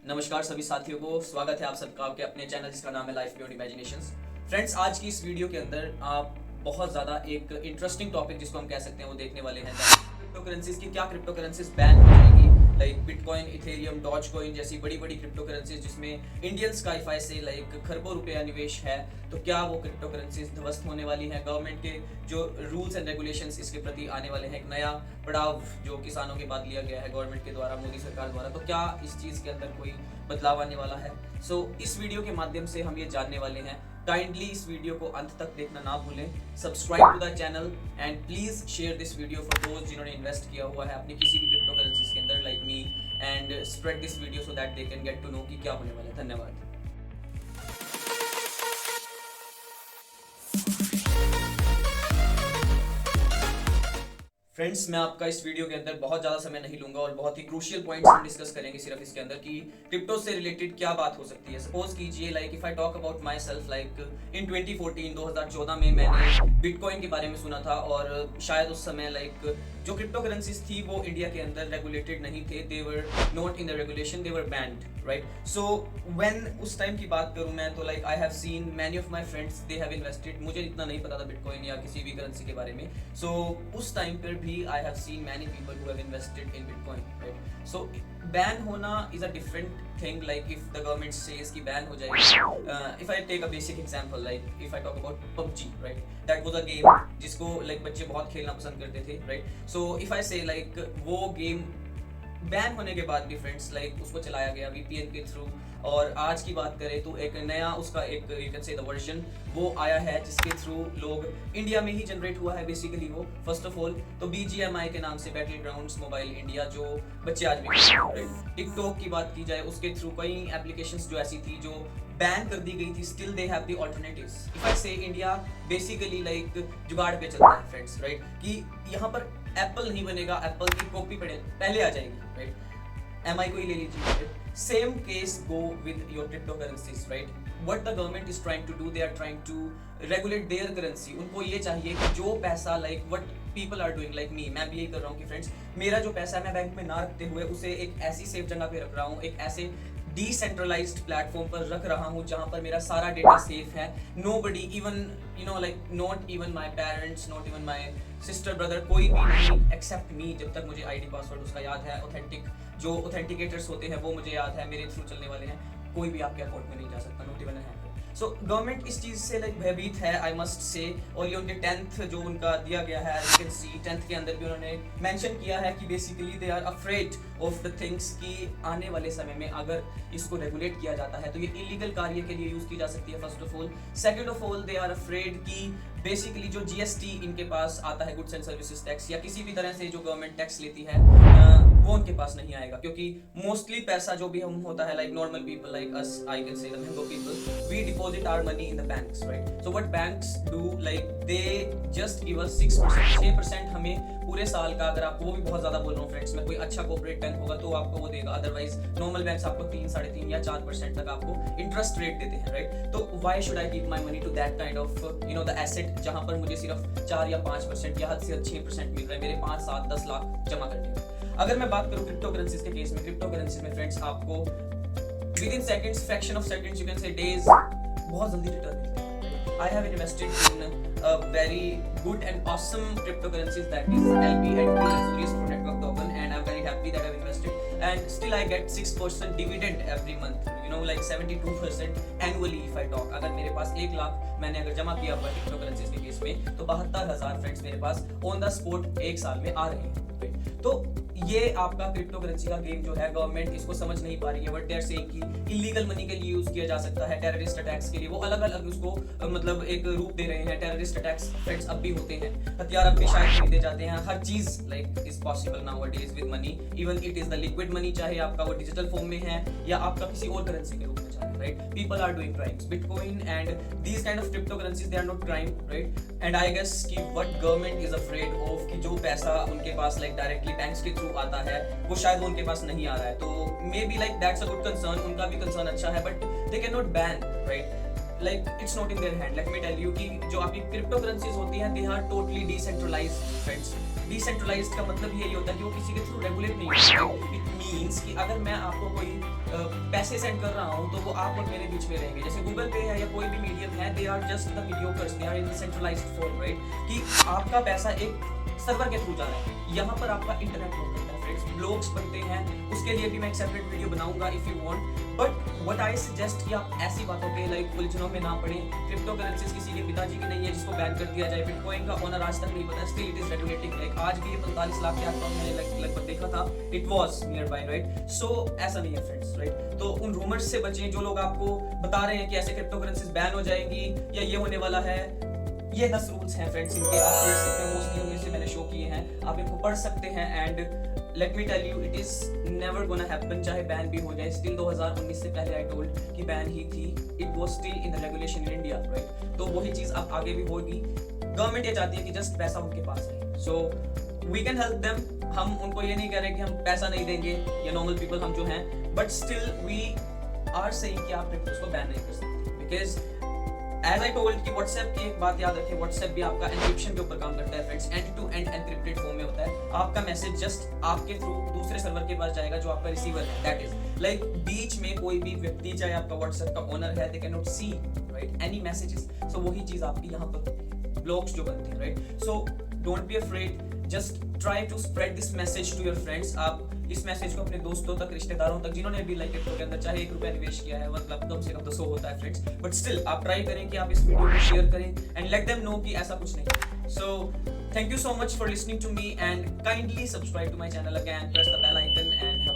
नमस्कार सभी साथियों को, स्वागत है आप सबका आपके अपने चैनल जिसका नाम है लाइफ बियॉन्ड इमेजिनेशंस। फ्रेंड्स, आज की इस वीडियो के अंदर आप बहुत ज़्यादा एक इंटरेस्टिंग टॉपिक जिसको हम कह सकते हैं वो देखने वाले हैं। क्रिप्टो करेंसीज की क्या क्रिप्टो करेंसीज बैन हो जाएगी, like Bitcoin, Ethereum, Dogecoin जैसी बड़ी बड़ी क्रिप्टो करेंसीज जिसमें इंडियंस का इफाई से लाइक खरबों रुपया निवेश है, तो क्या वो क्रिप्टो करेंसीज ध्वस्त होने वाली हैं? गवर्नमेंट के जो रूल्स एंड रेगुलेशंस इसके प्रति आने वाले हैं, एक नया पड़ाव जो किसानों के बाद लिया गया है गवर्नमेंट के द्वारा, मोदी सरकार द्वारा, तो क्या इस चीज़ के अंदर कोई बदलाव आने वाला है? सो इस वीडियो के माध्यम से हम ये जानने वाले हैं। काइंडली इस वीडियो को अंत तक देखना ना भूलें, subscribe to the channel and please share this video for those जिन्होंने इन्वेस्ट किया हुआ है अपनी किसी भी क्रिप्टो करेंसीज के अंदर like me, and spread this video so that they can get to know कि क्या होने वाला है। धन्यवाद। फ्रेंड्स, मैं आपका इस वीडियो के अंदर बहुत ज़्यादा समय नहीं लूंगा और बहुत ही क्रूशियल पॉइंट्स हम डिस्कस करेंगे सिर्फ इसके अंदर कि क्रिप्टो से रिलेटेड क्या बात हो सकती है। सपोज कीजिए like if I talk about my self, like in 2014 में मैंने बिटकॉइन के बारे में सुना था और शायद उस समय लाइक जो क्रिप्टो करेंसीज थी वो इंडिया के अंदर रेगुलेटेड नहीं थे, they were not in the regulation, they were banned, right? So when उस टाइम की बात करूं मैं तो like I have seen many of my friends they have invested. मुझे इतना नहीं पता था बिटकॉइन या किसी भी करेंसी के बारे में, सो उस टाइम पर भी I have seen many people who have invested in bitcoin, right? So ban होना is a different thing, like if the government says कि बैन हो जाएगी। If I take a basic example, like if I talk about PUBG, right? That was a game जिसको like बच्चे बहुत खेलना पसंद करते थे, राइट? सो इफ आई से लाइक वो गेम बैन होने के बाद भी फ्रेंड्स लाइक उसको चलाया गया VPN के थ्रू, और आज की बात करें तो एक नया उसका एक you can say the version वो आया है जिसके थ्रू लोग इंडिया में ही जनरेट हुआ है बेसिकली वो। फर्स्ट ऑफ ऑल तो BGMI के नाम से बैटल ग्राउंड्स मोबाइल इंडिया, जो बच्चे आज भी टिकटॉक की बात की जाए उसके थ्रू कई एप्लीकेशंस जो ऐसी थी जो बैन कर दी गई थी, still they have the alternatives. If I से इंडिया बेसिकली लाइक जुगाड़ पे चलता है फ्रेंड्स, राइट? कि यहाँ पर एप्पल नहीं बनेगा, एप्पल की कॉपी पहले आ जाएगी, राइट? MI को ही ले लीजिए। Same case go with your crypto currencies, right? What the government is trying to do, they are trying to regulate their currency. उनको ये चाहिए कि जो पैसा like what people are doing, like me, मैं भी यही कर रहा हूँ कि फ्रेंड्स मेरा जो पैसा है मैं बैंक में ना रखते हुए उसे एक ऐसी सेफ जगह पे रख रहा हूँ, एक ऐसे डिसेंट्रलाइज्ड प्लेटफॉर्म पर रख रहा हूँ जहाँ पर मेरा सारा डेटा सेफ है। Nobody even you know like not even my parents, not even my sister brother, कोई भी नहीं एक्सेप्ट मी, जब तक मुझे ID पासवर्ड उसका याद है, ऑथेंटिक जो ऑथेंटिकेटर्स होते हैं वो मुझे याद है, मेरे थ्रू चलने वाले हैं, कोई भी आपके अकाउंट में नहीं जा सकता, not even hacker. So government इस चीज़ से लाइक भयभीत है, आई मस्ट से। और ये उनके 10th जो उनका दिया गया है, यू कैन सी 10th के अंदर भी उन्होंने मेंशन किया है कि basically they are afraid of the things कि आने वाले समय में अगर इसको रेगुलेट किया जाता है तो ये इलीगल कार्य के लिए यूज़ की जा सकती है, first of all. Second of all they are afraid कि बेसिकली जो GST इनके पास आता है, गुड्स एंड सर्विसेज टैक्स, या किसी भी तरह से जो गवर्नमेंट टैक्स लेती है वो उनके पास नहीं आएगा, क्योंकि मोस्टली पैसा जो भी हम होता है like normal people like us, I can say the mango people, we deposit our money in the banks, right? So what banks do, like they just give us 6% हमें पूरे साल का। अगर आपको, वो भी बहुत ज्यादा बोल रहा हूँ फ्रेंड्स, में कोई अच्छा कॉर्पोरेट बैंक होगा तो आपको वो देगा, अदरवाइज नॉर्मल बैंक्स आपको 3, 3.5 या 4% तक आपको इंटरेस्ट रेट देते हैं, राइट? तो why should I give my money to that kind of you know the asset जहां पर मुझे सिर्फ 4 या 5% या हद से 6% मिल रहा है मेरे 5, 7, 10 लाख जमा करने में। अगर मैं बात करूं क्रिप्टो करेंसीज के केस में, क्रिप्टो करेंसीज में फ्रेंड्स आपको with in seconds, fraction of seconds, you can say days, बहुत जल्दी रिटर्न मिलते हैं। I have invested in a very good and awesome cryptocurrencies, that is LP and Azurius Pro Network token, and I'm very happy that I've invested, and still I get 6% dividend every month, you know, like 72% annually if I talk। अगर मेरे पास 1 लाख मैंने अगर जमा किया हुआ crypto currencies के case में तो 72,000 फ्रेंड्स मेरे पास ऑन द स्पॉट 1 साल में आ रहे हैं। तो ये आपका क्रिप्टो करेंसी का गेम जो है, गवर्नमेंट इसको समझ नहीं पा रही है, बट दे आर सेइंग कि इलीगल मनी के लिए यूज किया जा सकता है, टेररिस्ट अटैक्स के लिए वो अलग अलग उसको मतलब एक रूप दे रहे हैं। टेररिस्ट अटैक्स फ्रेंड्स अब भी होते हैं, हथियार अब भी शायद खरीदे जाते हैं, हर चीज like is possible nowadays with money, even it is the liquid money, चाहे आपका वो डिजिटल फॉर्म में है या आपका किसी और करेंसी के रूप में चाहे, right? People are doing crimes, bitcoin and these kind of crypto currencies they are not crime, right? And I guess कि what government is afraid of कि जो पैसा उनके पास लाइक डायरेक्टली बैंक्स के थ्रू आता है वो शायद उनके पास नहीं आ रहा है, तो may be like that's a good concern, उनका भी कंसर्न अच्छा है, but they can not ban, right? Like it's not in their hand. Let me tell you कि जो आपकी क्रिप्टो करेंसीज होती हैं they are totally decentralised friends. Decentralised का मतलब यही होता है कि वो किसी के थ्रू रेगुलेट नहीं होता है। इट मींस कि अगर मैं आपको कोई पैसे सेंड कर रहा हूँ तो वो आप और मेरे बीच में रहेंगे। जैसे गूगल पे है या कोई भी मीडियम है, they are just the mediocres, they are in the centralised form, right, कि आपका पैसा एक सर्वर के थ्रू जा रहा है, यहाँ पर आपका इंटरनेट वर्क करता है फ्रेंड्स, ब्लॉग्स बनते हैं, उसके लिए भी मैं एक सेपरेट वीडियो बनाऊंगा if you want. But what I suggest कि आप ऐसी बातों पे लाइक उलझनों में ना पड़े। क्रिप्टो करेंसीज किसी के पिताजी की नहीं है जिसको बैन कर दिया जाए, बिटकॉइन का ओनर आज तक नहीं पता, still it is regulating, like आज भी ये 45 लाख के आसपास मैंने लगभग देखा था, it was nearby, right. So ऐसा नहीं है फ्रेंड्स, राइट। तो उन रूमर्स से बचें जो लोग आपको बता रहे हैं कि ऐसे क्रिप्टो करेंसीज बैन हो जाएंगी या ये होने वाला है। ये 10 रूल्स हैं फ्रेंड्स, इनके आप पढ़ सकते हैं, मोस्टली उनमें से मैंने शो किए हैं, आप इनको पढ़ सकते हैं। And let me tell you, it is never gonna happen, चाहे बैन भी हो जाए। स्टिल 2019 से पहले आई टोल्ड कि बैन ही थी, it was still in the regulation in India, right. तो वही चीज अब आगे भी होगी। गवर्नमेंट ये चाहती है कि जस्ट पैसा उनके पास है, so we can help them. हम उनको ये नहीं कह रहे कि हम पैसा नहीं देंगे, या नॉर्मल पीपल हम जो हैं, but still we are saying कि आप क्रिप्टोस को बैन नहीं कर सकते, बिकॉज एज आई टोल्ड कि व्हाट्सएप की एक बात याद रखें, व्हाट्सएप भी आपका एन्क्रिप्शन के ऊपर काम करता है friends, end to end encrypted form में होता है। आपका मैसेज जस्ट आपके थ्रू दूसरे सर्वर के पास जाएगा जो आपका रिसीवर है, दैट इज लाइक बीच में कोई भी व्यक्ति, चाहे आपका व्हाट्सएप का ओनर है, they can not see, right, any messages. So वही चीज आपकी यहाँ पर ब्लॉग्स जो बनते हैं, right. So don't be afraid, just try to spread this message to your friends. आप इस मैसेज को अपने दोस्तों तक, रिश्तेदारों तक, जिन्होंने भी लाइक क्रिप्टो के अंदर चाहे 1 रुपया निवेश किया है, मतलब कम से कम तो 100 होता है फ्रेंड्स, बट स्टिल आप ट्राई करें कि आप इस वीडियो को शेयर करें एंड लेट देम नो कि ऐसा कुछ नहीं। So thank you so much for listening to me and kindly subscribe to my channel again, press the bell icon and have